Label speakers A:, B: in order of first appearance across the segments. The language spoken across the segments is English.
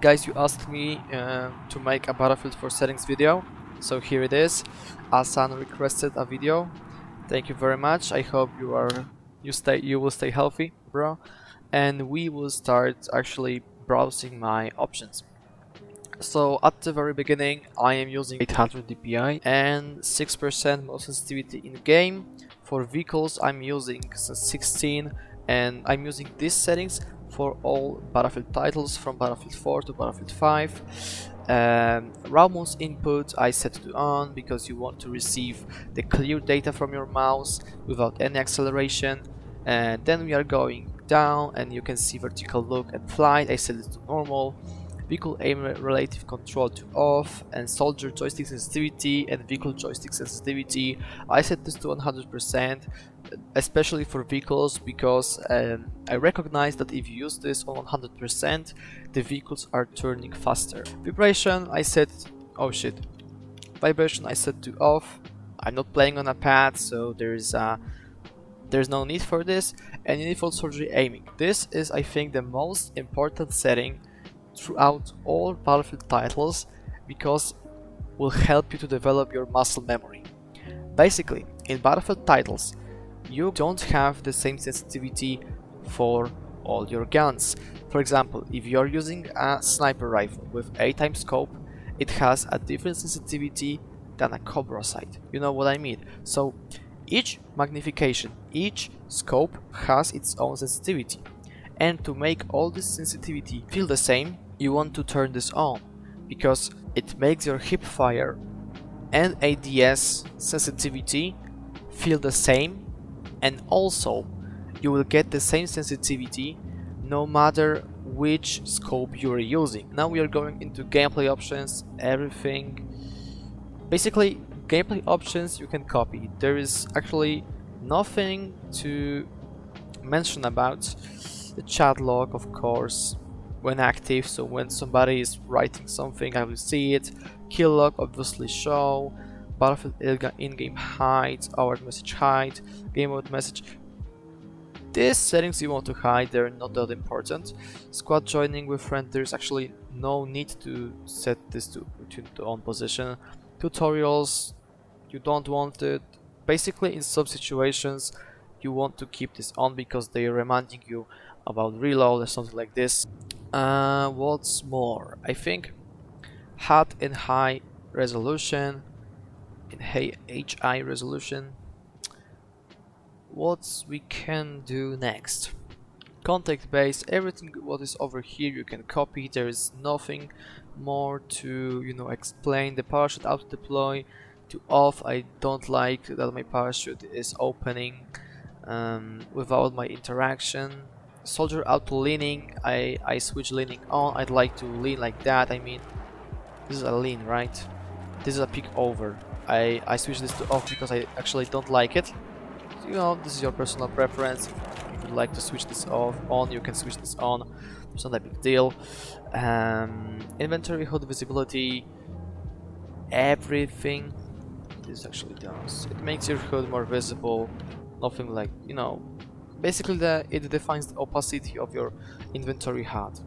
A: Guys, you asked me to make a Battlefield 4 settings video, so here it is. Asan requested a video. Thank you very much. I hope you will stay healthy, bro. And we will start actually browsing my options. So at the very beginning, I am using 800 DPI and 6% motion sensitivity in game. For vehicles, I'm using 16, and I'm using these settings for all Battlefield titles from Battlefield 4 to Battlefield 5. Raw mouse input I set to on because you want to receive the clear data from your mouse without any acceleration. And then we are going down and you can see vertical look and flight. I set it to normal. Vehicle aim relative control to off, and soldier joystick sensitivity and vehicle joystick sensitivity I set this to 100%, especially for vehicles, because I recognize that if you use this on 100% the vehicles are turning faster. Vibration I set, oh shit, vibration I set to off. I'm not playing on a pad, so there's no need for this. And uniform soldier aiming, this is I think the most important setting throughout all Battlefield titles because will help you to develop your muscle memory. Basically, in Battlefield titles, you don't have the same sensitivity for all your guns. For example, if you're using a sniper rifle with 8x scope, it has a different sensitivity than a Cobra sight. You know what I mean? So each magnification, each scope has its own sensitivity. And to make all this sensitivity feel the same, you want to turn this on, because it makes your hip fire and ADS sensitivity feel the same, and also you will get the same sensitivity no matter which scope you are using. Now we are going into gameplay options, everything. Basically, gameplay options you can copy. There is actually nothing to mention about. The chat log, of course, when active, so when somebody is writing something I will see it. Kill log obviously show. Battlefield in-game hide, our message hide, game mode message. These settings you want to hide, they're not that important. Squad joining with friend, there's actually no need to set this to on position. Tutorials, you don't want it. Basically, in some situations you want to keep this on because they are reminding you about reload or something like this. What's more, I think HUD in high resolution, in HI resolution. What we can do next? Contact base, everything what is over here you can copy. There is nothing more to explain. The parachute auto deploy to off. I don't like that my parachute is opening without my interaction. Soldier auto leaning, I switch leaning on. I'd like to lean like that. I mean, this is a lean, right? This is a peek over. I switch this to off because I actually don't like it. You know, this is your personal preference. If you'd like to switch this on, you can switch this on. It's not a big deal. Inventory HUD visibility, everything. This actually does. It makes your HUD more visible. Nothing like, basically it defines the opacity of your inventory HUD.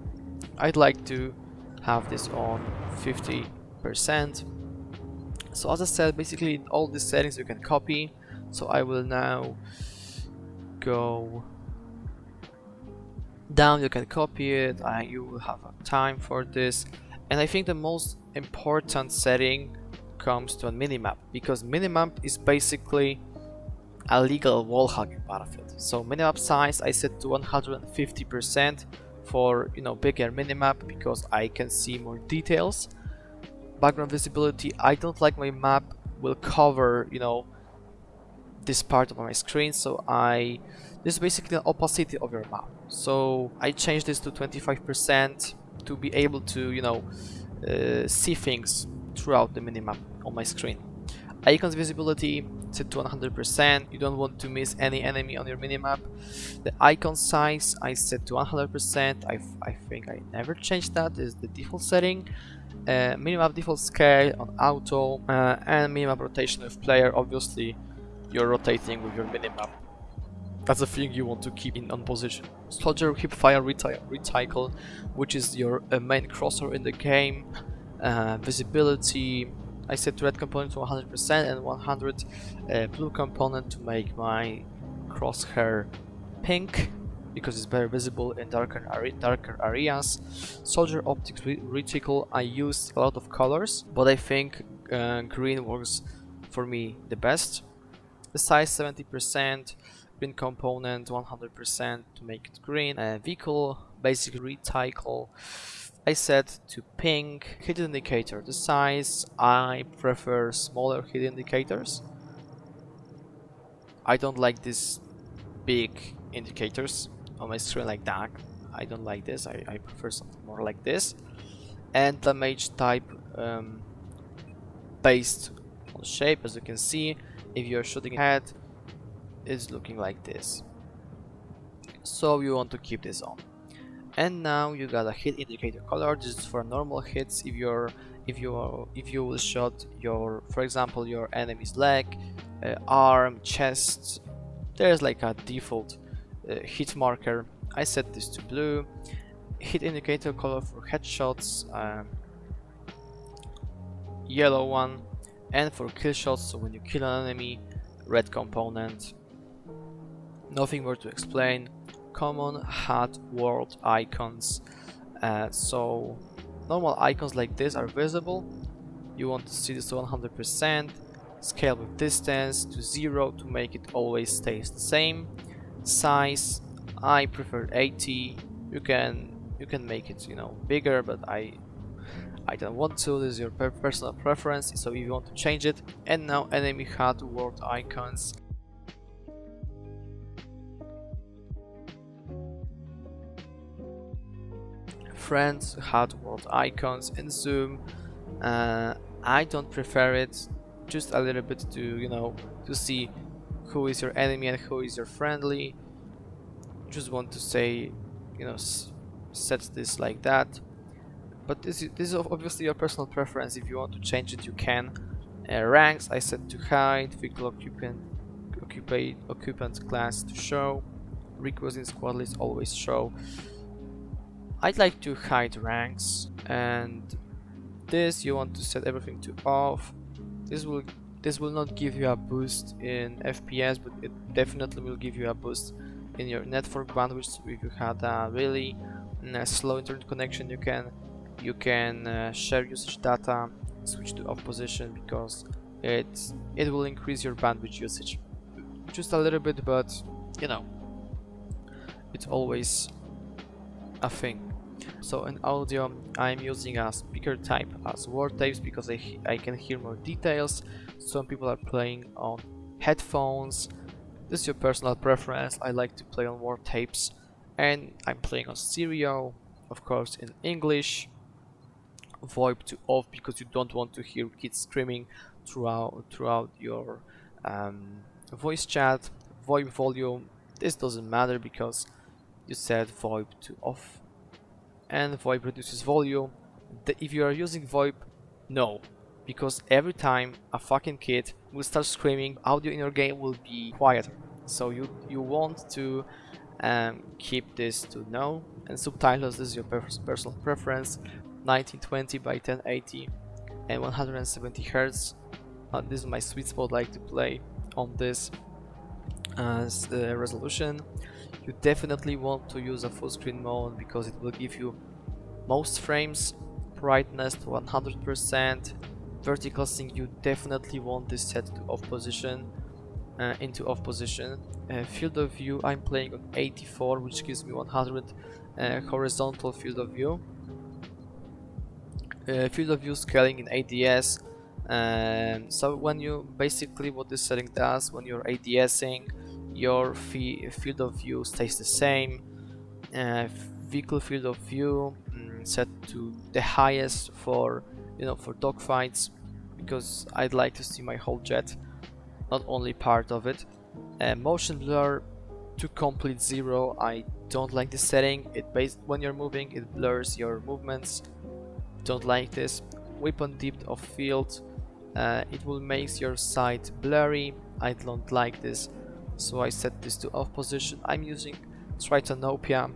A: I'd like to have this on 50%. So as I said, basically all these settings you can copy. So I will now go down, you can copy it, you will have a time for this. And I think the most important setting comes to a minimap, because minimap is basically a legal wall hug in Battlefield. So minimap size I set to 150% for bigger minimap because I can see more details. Background visibility, I don't like my map will cover this part of my screen, so this is basically the opacity of your map. So I changed this to 25% to be able to see things throughout the minimap on my screen. Icons visibility set to 100%. You don't want to miss any enemy on your minimap. The icon size I set to 100%. I think I never changed that. This is the default setting. Minimap default scale on auto, and minimap rotation with player. Obviously you're rotating with your minimap That's a thing you want to keep in on position. Soldier hip fire reticle, which is your main crosshair in the game. Visibility, I set red component to 100% and 100 blue component to make my crosshair pink, because it's very visible in darker areas. Soldier optics reticle, I used a lot of colors, but I think green works for me the best. The size 70%, green component 100% to make it green. Vehicle basic reticle, I set to pink. Hit indicator, the size, I prefer smaller hit indicators. I don't like these big indicators on my screen like that. I don't like this. I prefer something more like this. And damage type based on shape, as you can see, if you're shooting head, it's looking like this. So you want to keep this on. And now you got a hit indicator color. This is for normal hits. If you will shot your, for example, your enemy's leg, arm, chest, there's like a default hit marker. I set this to blue. Hit indicator color for headshots, yellow one, and for kill shots, so when you kill an enemy, red component. Nothing more to explain. Common HUD world icons. So normal icons like this are visible. You want to see this to 100%. Scale with distance to 0 to make it always stays the same. Size, I prefer 80. You can make it, you know, bigger, but I don't want to. This is your personal preference, so if you want to change it. And now enemy HUD world icons. Friends HUD world icons and zoom. I don't prefer it, just a little bit to, you know, to see who is your enemy and who is your friendly. Just want to say, you know, set this like that. But this is obviously your personal preference. If you want to change it, you can. Ranks, I set to hide. Vehicle occupant class to show. Requisite squad list always show. I'd like to hide ranks, and this you want to set everything to off. This will not give you a boost in FPS, but it definitely will give you a boost in your network bandwidth. So if you had a really slow internet connection, you can share usage data, switch to off position, because it will increase your bandwidth usage just a little bit, but you know, it's always a thing. So in audio, I'm using a speaker type as word tapes because I can hear more details. Some people are playing on headphones. This is your personal preference. I like to play on word tapes, and I'm playing on stereo, of course, in English. VoIP to off because you don't want to hear kids screaming throughout your voice chat. VoIP volume, this doesn't matter because you set VoIP to off, and VoIP reduces volume. If you are using VoIP, no, because every time a fucking kid will start screaming, audio in your game will be quieter. So you want to keep this to no. And subtitles, this is your personal preference. 1920 by 1080 and 170 Hz. This is my sweet spot. I like to play on this as the resolution. You definitely want to use a full screen mode because it will give you most frames. Brightness to 100%. Vertical sync, you definitely want this set to off position, into off position. Field of view, I'm playing on 84, which gives me 100 horizontal field of view. Field of view scaling in ADS. So when you basically what this setting does, when you're ADSing, your field of view stays the same. Vehicle field of view set to the highest for, you know, for dogfights, because I'd like to see my whole jet, not only part of it. Motion blur to complete 0. I don't like this setting. When you're moving, it blurs your movements. Don't like this. Weapon depth of field, it will make your sight blurry. I don't like this. so I set this to off position. I'm using Tritanopia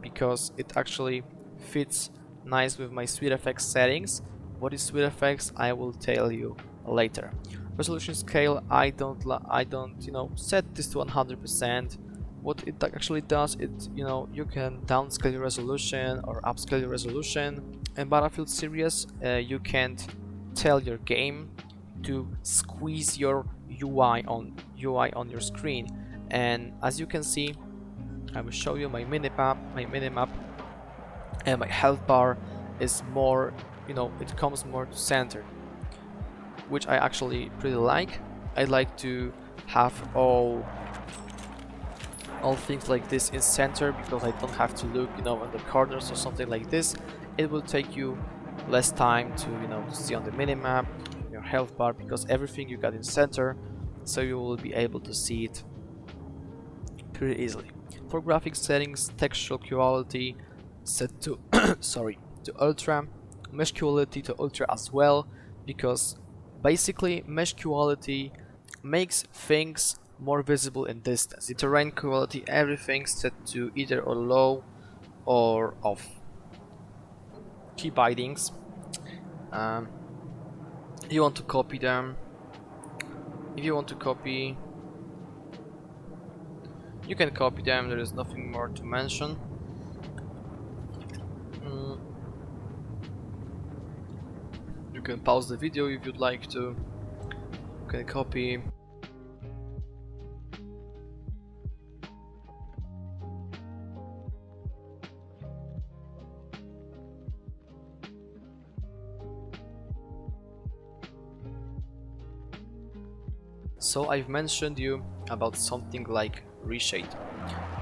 A: because it actually fits nice with my SweetFX settings. What is SweetFX? I will tell you later. Resolution scale, I don't set this to 100%. What it actually does, you can downscale your resolution or upscale your resolution. In Battlefield series, you can't tell your game to squeeze your UI on your screen, and as you can see, I will show you my minimap, and my health bar is more, it comes more to center, which I actually pretty like. I like to have all things like this in center because I don't have to look, in the corners or something like this. It will take you less time to, to see on the minimap, your health bar, because everything you got in center, so you will be able to see it pretty easily. For graphics settings, textual quality set to to ultra, mesh quality to ultra as well, because basically mesh quality makes things more visible in distance. The terrain quality, everything set to either or low or off. Key bindings, you want to copy them. If you want to copy, you can copy them, there is nothing more to mention. You can pause the video if you'd like to. You can copy. So I've mentioned you about something like Reshade.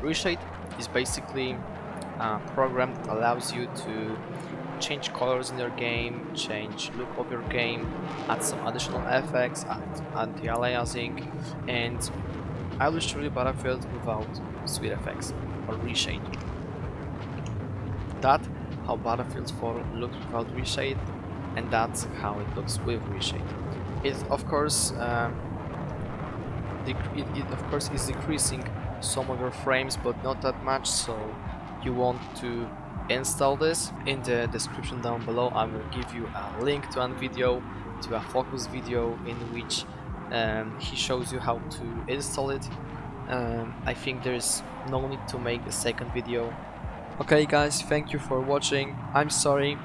A: Reshade is basically a program that allows you to change colors in your game, change look of your game, add some additional effects, add anti-aliasing, and I will show you Battlefield without SweetFX or Reshade. That's how Battlefield 4 looks without Reshade, and that's how it looks with Reshade. It of course is decreasing some of your frames, but not that much, so you want to install this. In the description down below I will give you a link to a video, to a focus video in which he shows you how to install it. I think there's no need to make a second video. Okay guys, thank you for watching. I'm sorry,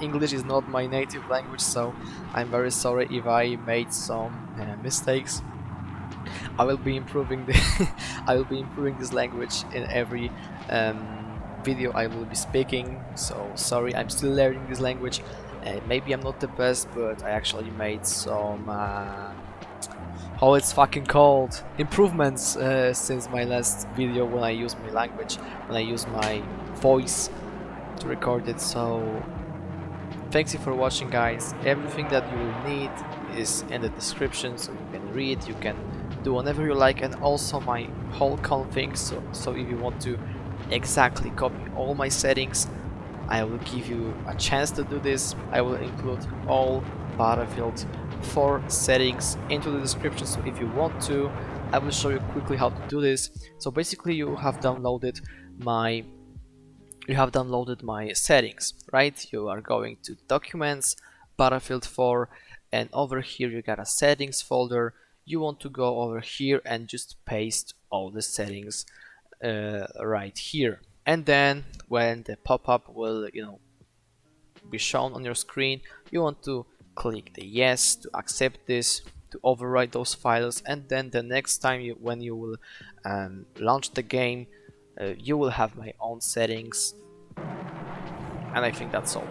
A: English is not my native language, so I'm very sorry if I made some mistakes. I will be improving this language in every video I will be speaking. So sorry, I'm still learning this language. Maybe I'm not the best, but I actually made some how it's fucking called, improvements since my last video, when I used my language, when I used my voice to record it. So thanks you for watching guys. Everything that you will need is in the description, so you can read, you can do whatever you like, and also my whole config, so if you want to exactly copy all my settings, I will give you a chance to do this. I will include all Battlefield 4 settings into the description, so if you want to, I will show you quickly how to do this. So basically you have downloaded my settings, right? You are going to Documents, Battlefield 4, and over here you got a settings folder. You want to go over here and just paste all the settings right here, and then when the pop-up will be shown on your screen, you want to click the yes to accept this, to overwrite those files, and then the next time when you will launch the game, you will have my own settings, and I think that's all.